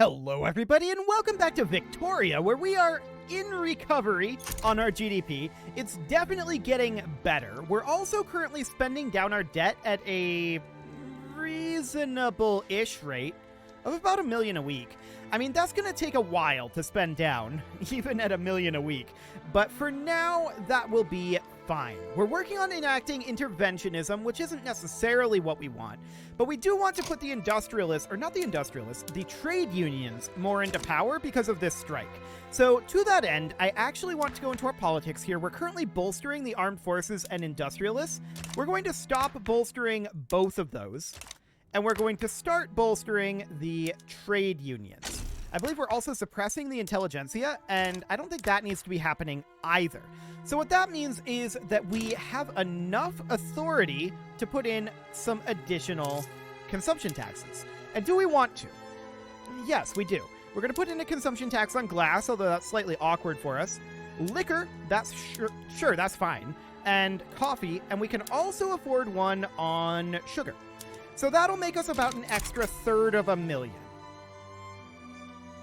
Hello everybody and welcome back to Victoria, where we are in recovery on our GDP. It's definitely getting better. We're also currently spending down our debt at a reasonable-ish rate of about $1 million a week. I mean, that's going to take a while to spend down, even at $1 million a week. But for now, that will be fine. We're working on enacting interventionism, which isn't necessarily what we want. But we do want to put the industrialists, or not the industrialists, the trade unions more into power because of this strike. So to that end, I actually want to go into our politics here. We're currently bolstering the armed forces and industrialists. We're going to stop bolstering both of those. And we're going to start bolstering the trade unions. I believe we're also suppressing the intelligentsia, and I don't think that needs to be happening either. So what that means is that we have enough authority to put in some additional consumption taxes. And do we want to? Yes, we do. We're going to put in a consumption tax on glass, although that's slightly awkward for us. Liquor, that's sure, that's fine. And coffee, and we can also afford one on sugar. So that'll make us about an extra third of $1 million.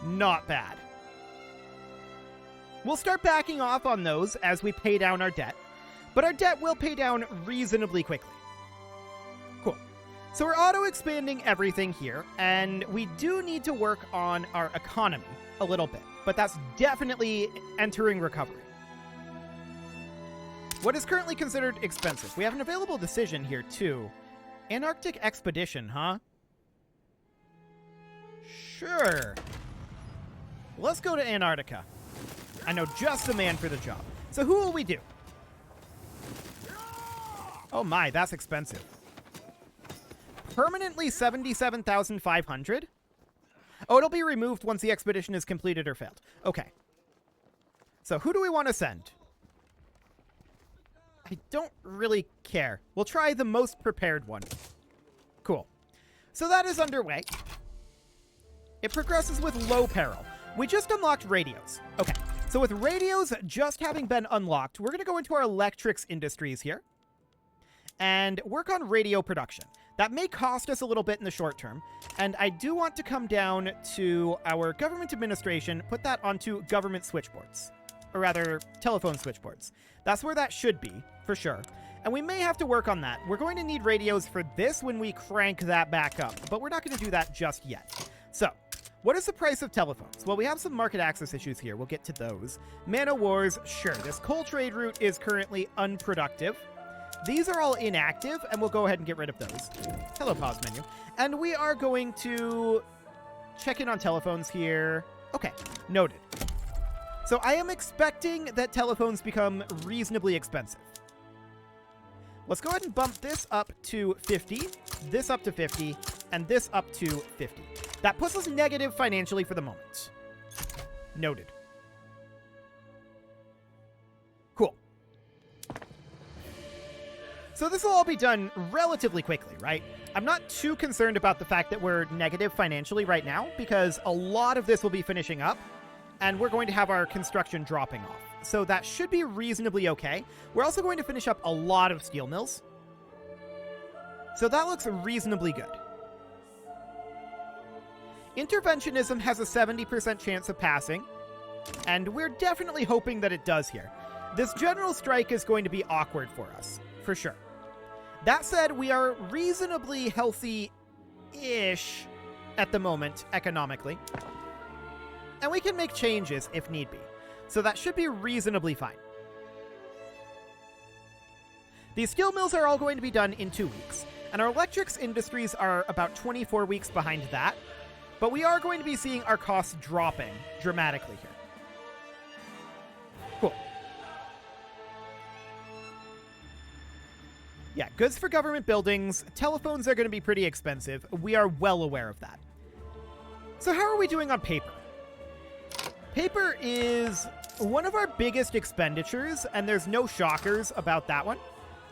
Not bad. We'll start backing off on those as we pay down our debt, but our debt will pay down reasonably quickly. Cool. So we're auto-expanding everything here, and we do need to work on our economy a little bit, but that's definitely entering recovery. What is currently considered expensive? We have an available decision here, too. Antarctic expedition, huh? Sure. Let's go to Antarctica. I know just the man for the job. So who will we do? Oh my, that's expensive. Permanently 77,500? Oh, it'll be removed once the expedition is completed or failed. Okay. So who do we want to send? I don't really care. We'll try the most prepared one. Cool. So that is underway. It progresses with low peril. We just unlocked radios. Okay. So with radios just having been unlocked, we're going to go into our electrics industries here and work on radio production. That may cost us a little bit in the short term. And I do want to come down to our government administration, put that onto government switchboards. Or rather, telephone switchboards. That's where that should be, for sure. And we may have to work on that. We're going to need radios for this when we crank that back up, but we're not going to do that just yet. So, what is the price of telephones? Well, we have some market access issues here. We'll get to those. Man o' Wars, sure. This coal trade route is currently unproductive. These are all inactive, and we'll go ahead and get rid of those. Hello, pause menu. And we are going to check in on telephones here. Okay, noted. So I am expecting that telephones become reasonably expensive. Let's go ahead and bump this up to 50, this up to 50, and this up to 50. That puts us negative financially for the moment. Noted. Cool. So this will all be done relatively quickly, right? I'm not too concerned about the fact that we're negative financially right now, because a lot of this will be finishing up. And we're going to have our construction dropping off. So that should be reasonably okay. We're also going to finish up a lot of steel mills. So that looks reasonably good. Interventionism has a 70% chance of passing. And we're definitely hoping that it does here. This general strike is going to be awkward for us, for sure. That said, we are reasonably healthy-ish at the moment, economically. And we can make changes if need be. So that should be reasonably fine. These steel mills are all going to be done in 2 weeks. And our electrics industries are about 24 weeks behind that. But we are going to be seeing our costs dropping dramatically here. Cool. Yeah, goods for government buildings. Telephones are going to be pretty expensive. We are well aware of that. So how are we doing on paper? Paper is one of our biggest expenditures, and there's no shockers about that one.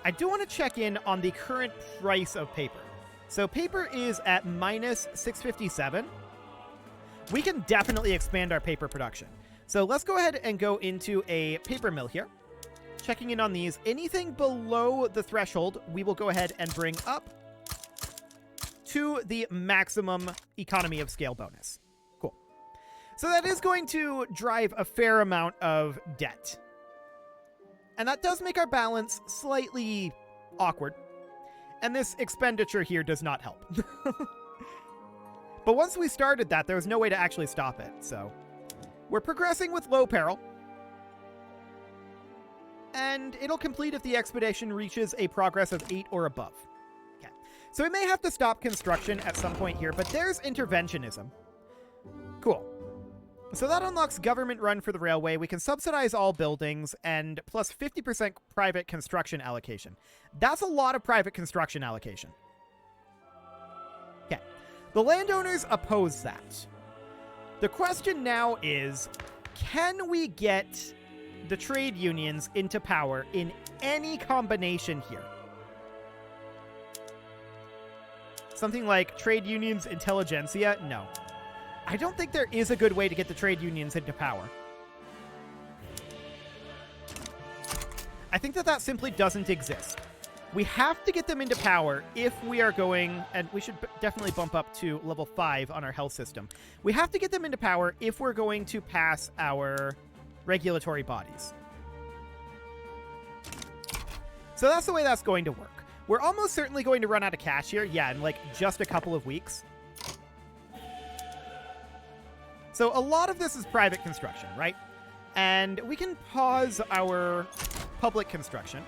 I do want to check in on the current price of paper. So paper is at minus 657. We can definitely expand our paper production. So let's go ahead and go into a paper mill here. Checking in on these. Anything below the threshold, we will go ahead and bring up to the maximum economy of scale bonus. Cool. So that is going to drive a fair amount of debt. And that does make our balance slightly awkward. And this expenditure here does not help. But once we started that, there was no way to actually stop it. So we're progressing with low peril. And it'll complete if the expedition reaches a progress of 8 or above. Okay. So we may have to stop construction at some point here, but there's interventionism. Cool. So that unlocks government run for the railway. We can subsidize all buildings and plus 50% private construction allocation. That's a lot of private construction allocation. Okay. The landowners oppose that. The question now is, can we get the trade unions into power in any combination here? Something like trade unions intelligentsia? No. I don't think there is a good way to get the trade unions into power. I think that simply doesn't exist. We have to get them into power if we are going, and we should definitely bump up to level 5 on our health system. We have to get them into power if we're going to pass our regulatory bodies. So that's the way that's going to work. We're almost certainly going to run out of cash here. Yeah, in like just a couple of weeks. So a lot of this is private construction, right? And we can pause our public construction.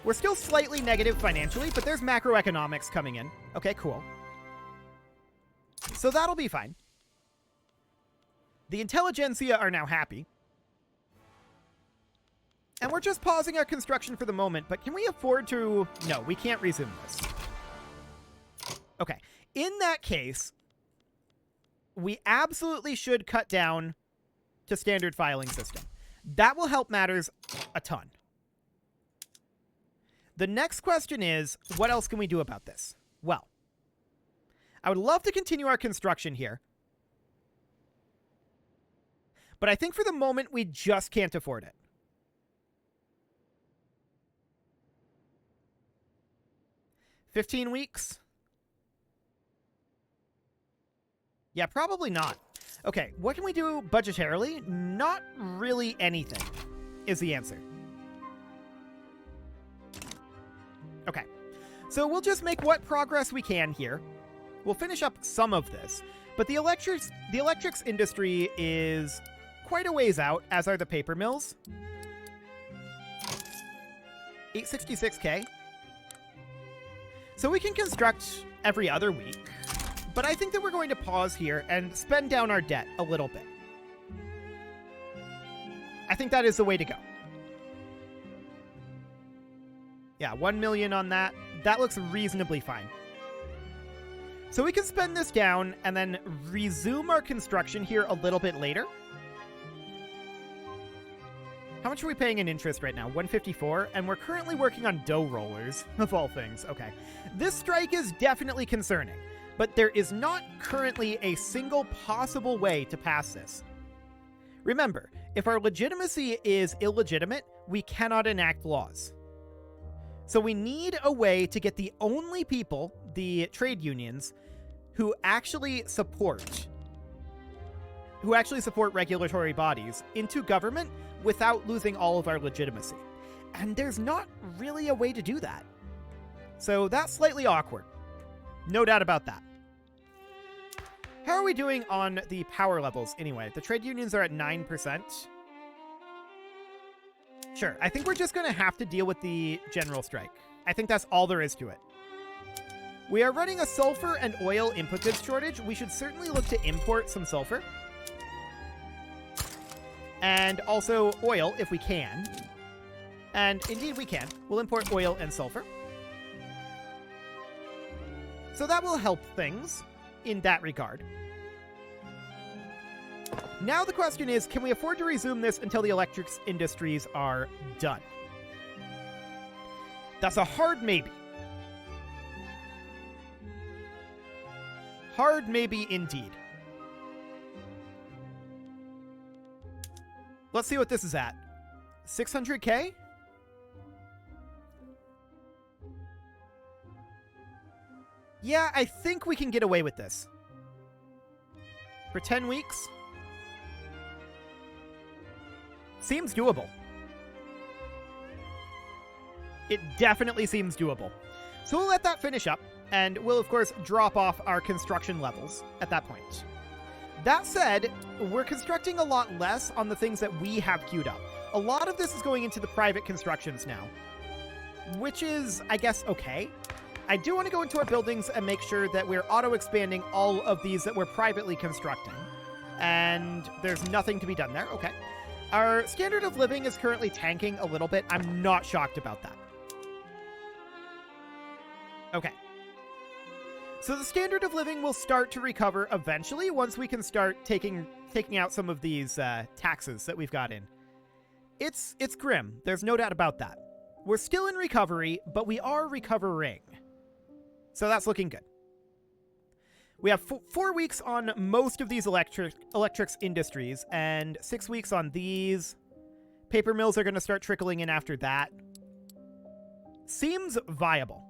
We're still slightly negative financially, but there's macroeconomics coming in. Okay, cool. So that'll be fine. The intelligentsia are now happy. And we're just pausing our construction for the moment, but can we afford to... No, we can't resume this. Okay. In that case, we absolutely should cut down to standard filing system. That will help matters a ton. The next question is, what else can we do about this? Well, I would love to continue our construction here. But I think for the moment, we just can't afford it. $15 weeks? Yeah, probably not. Okay, what can we do budgetarily? Not really anything, is the answer. Okay, so we'll just make what progress we can here. We'll finish up some of this, but the electrics industry is quite a ways out, as are the paper mills. 866K. So we can construct every other week, but I think that we're going to pause here and spend down our debt a little bit. I think that is the way to go. Yeah, 1 million on that. That looks reasonably fine. So we can spend this down and then resume our construction here a little bit later. How much are we paying in interest right now? 154, and we're currently working on dough rollers, of all things. Okay. This strike is definitely concerning, but there is not currently a single possible way to pass this. Remember, if our legitimacy is illegitimate, we cannot enact laws. So we need a way to get the only people, the trade unions, who actually support regulatory bodies into government without losing all of our legitimacy. And there's not really a way to do that. So that's slightly awkward. No doubt about that. How are we doing on the power levels anyway? The trade unions are at 9%. Sure, I think we're just going to have to deal with the general strike. I think that's all there is to it. We are running a sulfur and oil input goods shortage. We should certainly look to import some sulfur. And also oil, if we can. And indeed we can. We'll import oil and sulfur. So that will help things in that regard. Now the question is, can we afford to resume this until the electrics industries are done? That's a hard maybe. Hard maybe indeed. Let's see what this is at. 600K? Yeah, I think we can get away with this. For 10 weeks? Seems doable. It definitely seems doable. So we'll let that finish up, and we'll, of course, drop off our construction levels at that point. That said, we're constructing a lot less on the things that we have queued up. A lot of this is going into the private constructions now, which is, I guess, okay. I do want to go into our buildings and make sure that we're auto-expanding all of these that we're privately constructing. And there's nothing to be done there. Okay. Our standard of living is currently tanking a little bit. I'm not shocked about that. Okay. So the standard of living will start to recover eventually once we can start taking out some of these taxes that we've got in. It's grim. There's no doubt about that. We're still in recovery, but we are recovering. So that's looking good. We have 4 weeks on most of these electrics industries and 6 weeks on these. Paper mills are going to start trickling in after that. Seems viable.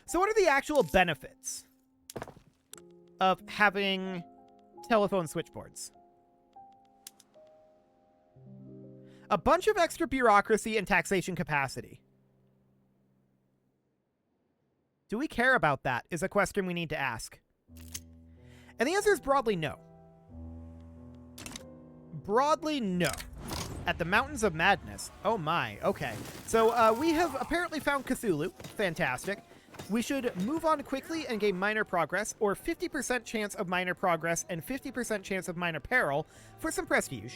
So what are the actual benefits of having telephone switchboards? A bunch of extra bureaucracy and taxation capacity. Do we care about that is a question we need to ask. And the answer is broadly no. Broadly no. At the Mountains of Madness. Oh my, okay. So we have apparently found Cthulhu. Fantastic. We should move on quickly and gain minor progress, or 50% chance of minor progress and 50% chance of minor peril for some prestige.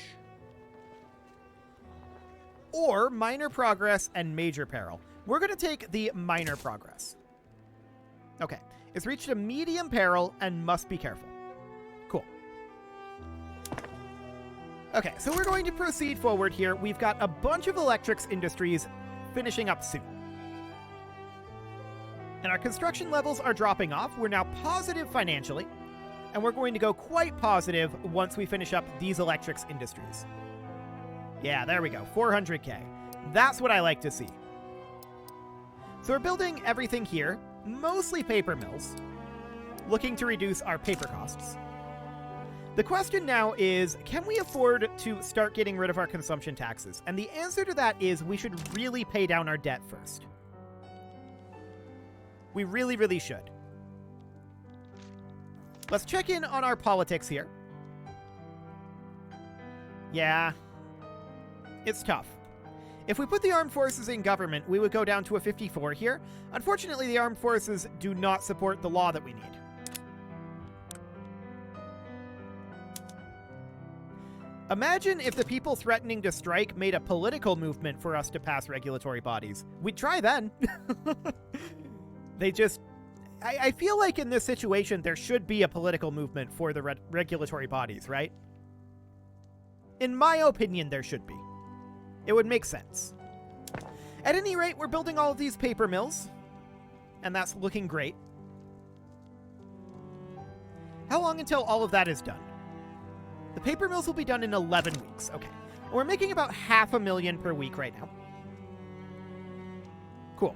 Or minor progress and major peril. We're going to take the minor progress. Okay. It's reached a medium peril and must be careful. Cool. Okay, so we're going to proceed forward here. We've got a bunch of electrics industries finishing up soon. And our construction levels are dropping off. We're now positive financially. And we're going to go quite positive once we finish up these electrics industries. Yeah, there we go. 400K. That's what I like to see. So we're building everything here, mostly paper mills, looking to reduce our paper costs. The question now is, can we afford to start getting rid of our consumption taxes? And the answer to that is we should really pay down our debt first. We really, really should. Let's check in on our politics here. Yeah. It's tough. If we put the armed forces in government, we would go down to a 54 here. Unfortunately, the armed forces do not support the law that we need. Imagine if the people threatening to strike made a political movement for us to pass regulatory bodies. We'd try then. They just... I feel like in this situation, there should be a political movement for the regulatory bodies, right? In my opinion, there should be. It would make sense. At any rate, we're building all of these paper mills, and that's looking great. How long until all of that is done? The paper mills will be done in 11 weeks. Okay. We're making about $500,000 per week right now. Cool.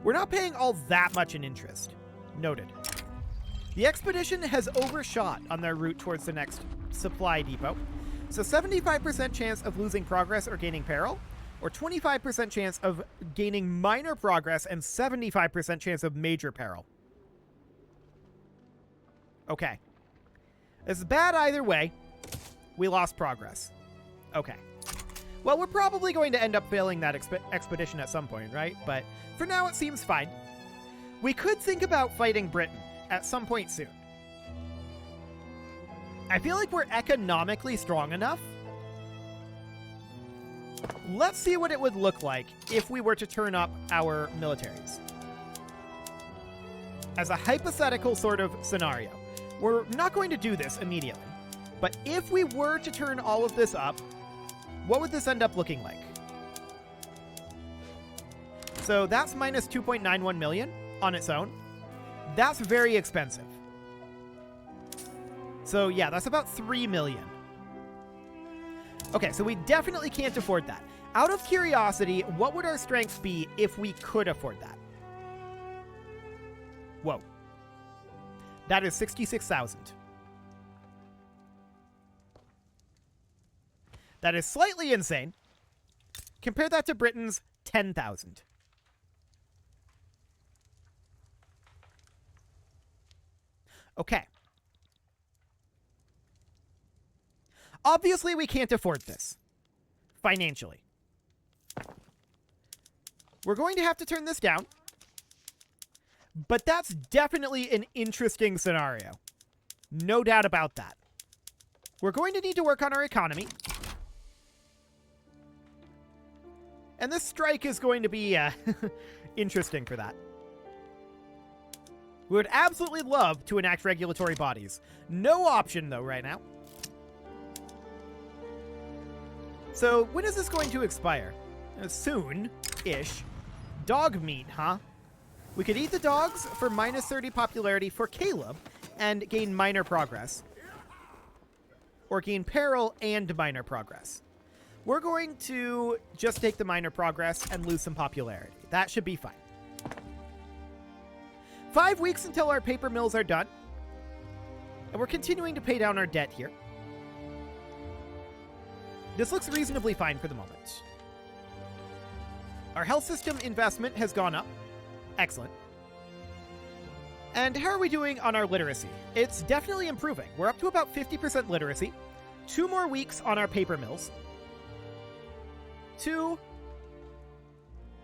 We're not paying all that much in interest. Noted. The expedition has overshot on their route towards the next supply depot. So 75% chance of losing progress or gaining peril, or 25% chance of gaining minor progress and 75% chance of major peril. Okay. It's bad either way. We lost progress. Okay. Well, we're probably going to end up failing that expedition at some point, right? But for now, it seems fine. We could think about fighting Britain at some point soon. I feel like we're economically strong enough. Let's see what it would look like if we were to turn up our militaries. As a hypothetical sort of scenario. We're not going to do this immediately. But if we were to turn all of this up, what would this end up looking like? So that's minus 2.91 million on its own. That's very expensive. So yeah, that's about 3 million. Okay, so we definitely can't afford that. Out of curiosity, what would our strength be if we could afford that? Whoa. That is 66,000. That is slightly insane. Compare that to Britain's 10,000. Okay. Obviously, we can't afford this. Financially. We're going to have to turn this down. But that's definitely an interesting scenario. No doubt about that. We're going to need to work on our economy. And this strike is going to be interesting for that. We would absolutely love to enact regulatory bodies. No option, though, right now. So, when is this going to expire? Soon-ish. Dog meat, huh? We could eat the dogs for minus 30 popularity for Caleb and gain minor progress. Or gain peril and minor progress. We're going to just take the minor progress and lose some popularity. That should be fine. 5 weeks until our paper mills are done. And we're continuing to pay down our debt here. This looks reasonably fine for the moment. Our health system investment has gone up. Excellent. And how are we doing on our literacy? It's definitely improving. We're up to about 50% literacy. 2 more weeks on our paper mills.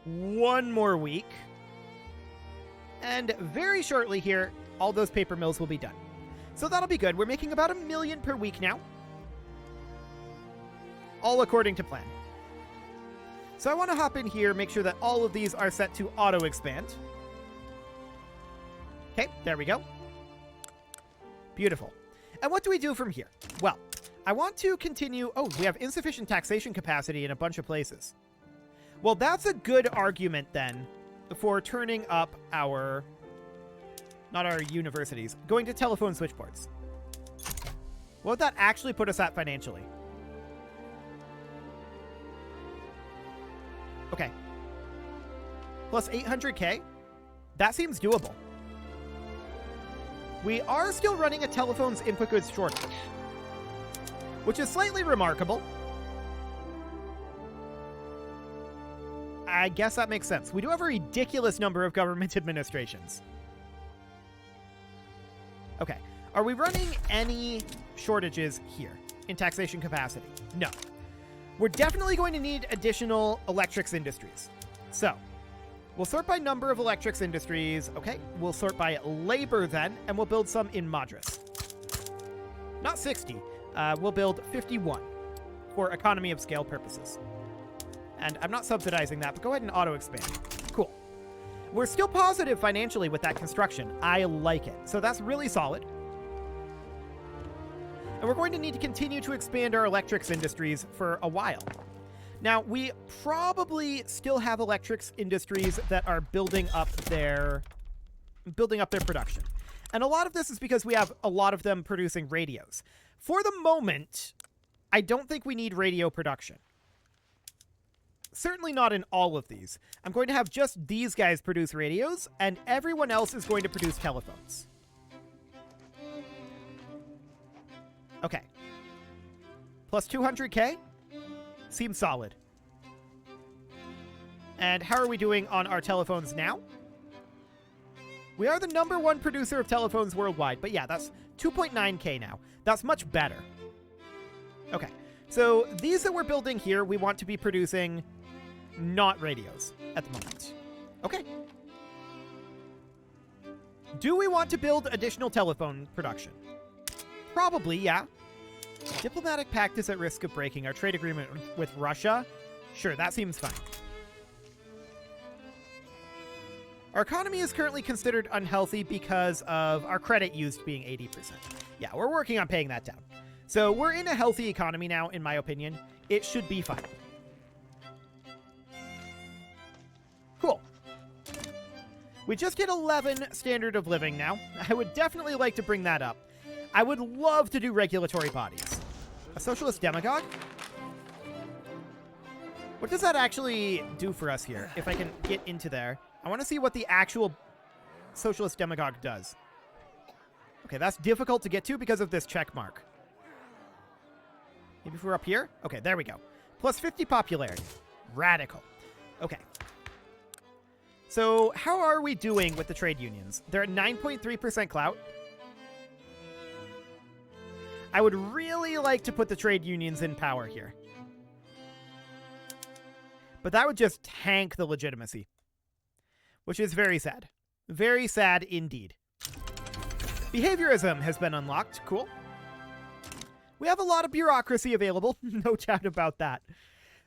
1 more week. And very shortly here, all those paper mills will be done. So that'll be good. We're making about $1 million per week now. All according to plan. So I want to hop in here, make sure that all of these are set to auto-expand. Okay, there we go. Beautiful. And what do we do from here? Well, I want to continue... Oh, we have insufficient taxation capacity in a bunch of places. Well, that's a good argument, then, for turning up our... Not our universities. Going to telephone switchboards. What would that actually put us at financially? Okay. Plus 800k? That seems doable. We are still running a telephone's input goods shortage, which is slightly remarkable. I guess that makes sense. We do have a ridiculous number of government administrations. Okay. Are we running any shortages here in taxation capacity? No. We're definitely going to need additional electrics industries. So, we'll sort by number of electrics industries. Okay, we'll sort by labor then, and we'll build some in Madras. Not 60. We'll build 51 for economy of scale purposes. And I'm not subsidizing that, but go ahead and auto-expand. Cool. We're still positive financially with that construction. I like it. So that's really solid. And we're going to need to continue to expand our electrics industries for a while. Now, we probably still have electrics industries that are building up their production. And a lot of this is because we have a lot of them producing radios. For the moment, I don't think we need radio production. Certainly not in all of these. I'm going to have just these guys produce radios, and everyone else is going to produce telephones. Okay. Plus 200k? Seems solid. And how are we doing on our telephones now? We are the #1 producer of telephones worldwide, but yeah, that's 2.9k now. That's much better. Okay, so these that we're building here, we want to be producing not radios at the moment. Okay. Do we want to build additional telephone production? Probably, yeah. Diplomatic pact is at risk of breaking our trade agreement with Russia. Sure, that seems fine. Our economy is currently considered unhealthy because of our credit used being 80%. Yeah, we're working on paying that down. So we're in a healthy economy now, in my opinion. It should be fine. Cool. We just hit 11 standard of living now. I would definitely like to bring that up. I would love to do regulatory bodies. A socialist demagogue? What does that actually do for us here? If I can get into there. I want to see what the actual socialist demagogue does. Okay, that's difficult to get to because of this check mark. Maybe if we're up here? Okay, there we go. Plus 50 popularity. Radical. Okay. So how are we doing with the trade unions? They're at 9.3% clout. I would really like to put the trade unions in power here. But that would just tank the legitimacy. Which is very sad. Very sad indeed. Behaviorism has been unlocked. Cool. We have a lot of bureaucracy available. No doubt about that.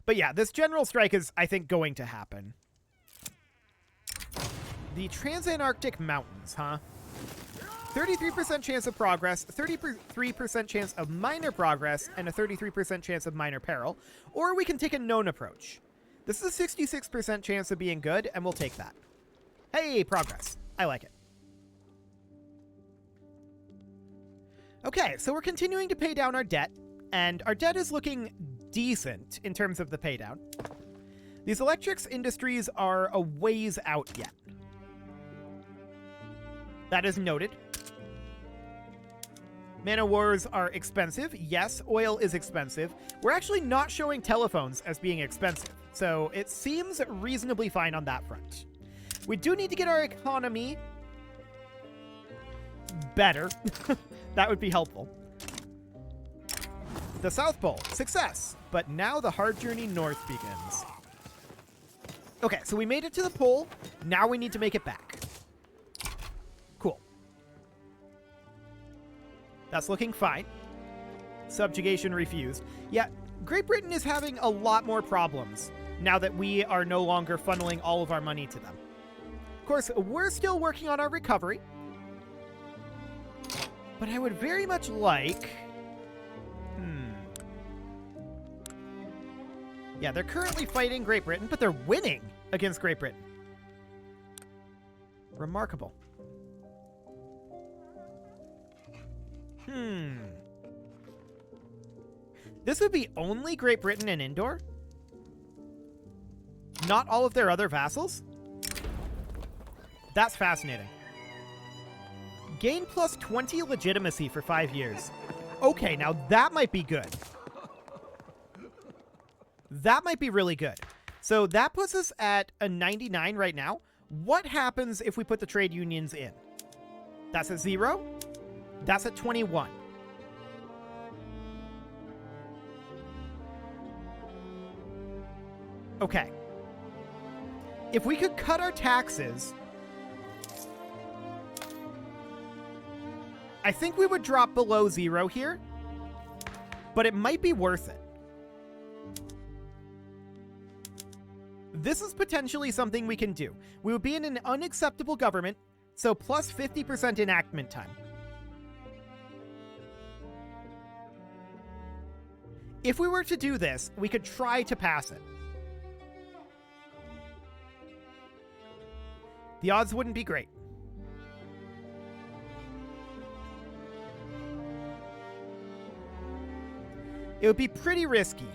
But yeah, this general strike is, I think, going to happen. The Trans-Antarctic Mountains, huh? 33% chance of progress, 33% chance of minor progress, and a 33% chance of minor peril. Or we can take a known approach. This is a 66% chance of being good, and we'll take that. Hey, progress. I like it. Okay, so we're continuing to pay down our debt, and our debt is looking decent in terms of the pay down. These electrics industries are a ways out yet. That is noted. Man o' wars are expensive. Yes, oil is expensive. We're actually not showing telephones as being expensive, so it seems reasonably fine on that front. We do need to get our economy better. That would be helpful. The South Pole, success. But now the hard journey north begins. Okay, so we made it to the pole. Now we need to make it back. Cool. That's looking fine. Subjugation refused. Yeah, Great Britain is having a lot more problems now that we are no longer funneling all of our money to them. Of course, we're still working on our recovery. But I would very much like... Yeah, they're currently fighting Great Britain, but they're winning against Great Britain. Remarkable. This would be only Great Britain and Indore? Not all of their other vassals? That's fascinating. Gain plus 20 legitimacy for 5 years. Okay, now that might be good. That might be really good. So that puts us at a 99 right now. What happens if we put the trade unions in? That's at 0. That's at 21. Okay. If we could cut our taxes, I think we would drop below 0 here, but it might be worth it. This is potentially something we can do. We would be in an unacceptable government, so plus 50% enactment time. If we were to do this, we could try to pass it. The odds wouldn't be great. It would be pretty risky.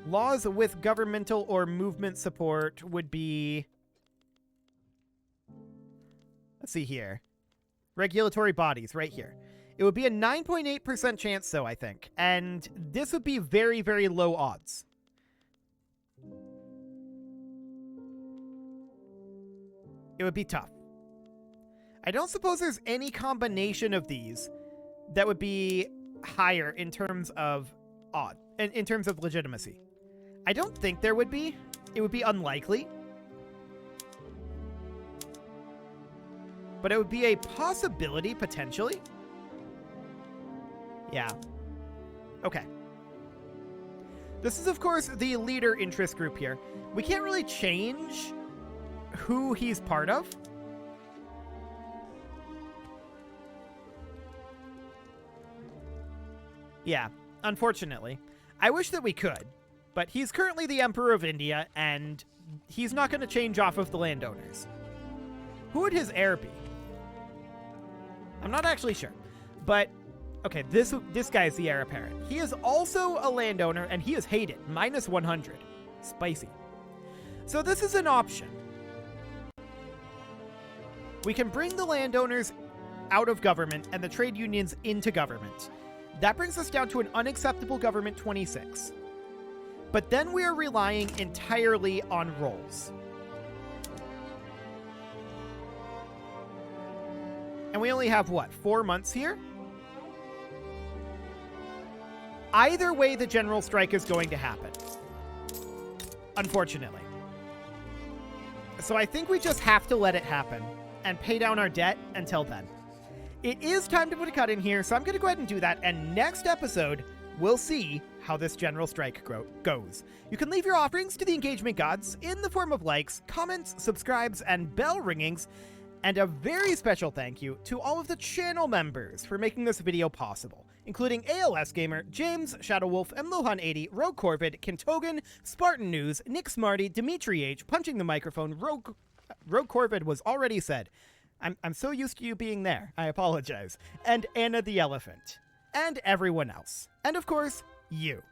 Laws with governmental or movement support would be... Let's see here. Regulatory bodies, right here. It would be a 9.8% chance, though, I think. And this would be very, very low odds. It would be tough. I don't suppose there's any combination of these that would be higher in terms of in terms of legitimacy. I don't think there would be. It would be unlikely. But it would be a possibility, potentially. Yeah. Okay. This is, of course, the leader interest group here. We can't really change who he's part of. Yeah, unfortunately. I wish that we could, but he's currently the Emperor of India, and he's not going to change off of the landowners. Who would his heir be? I'm not actually sure, but okay, this guy's the heir apparent. He is also a landowner, and he is hated. Minus 100. Spicy. So this is an option. We can bring the landowners out of government and the trade unions into government. That brings us down to an unacceptable government 26. But then we are relying entirely on rolls. And we only have, what, 4 months here? Either way, the general strike is going to happen. Unfortunately. So I think we just have to let it happen and pay down our debt until then. It is time to put a cut in here, so I'm going to go ahead and do that. And next episode, we'll see how this general strike goes. You can leave your offerings to the engagement gods in the form of likes, comments, subscribes, and bell ringings. And a very special thank you to all of the channel members for making this video possible, including ALS Gamer, James, Shadow Wolf, Mlohan80, Rogue Corvid, Kentogan, Spartan News, Nick Smarty, Dimitri H, Punching the Microphone, Rogue Corvid was already said. I'm so used to you being there. I apologize. And Anna the Elephant. And everyone else. And of course, you.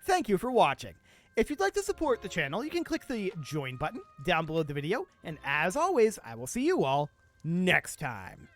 Thank you for watching. If you'd like to support the channel, you can click the join button down below the video. And as always, I will see you all next time.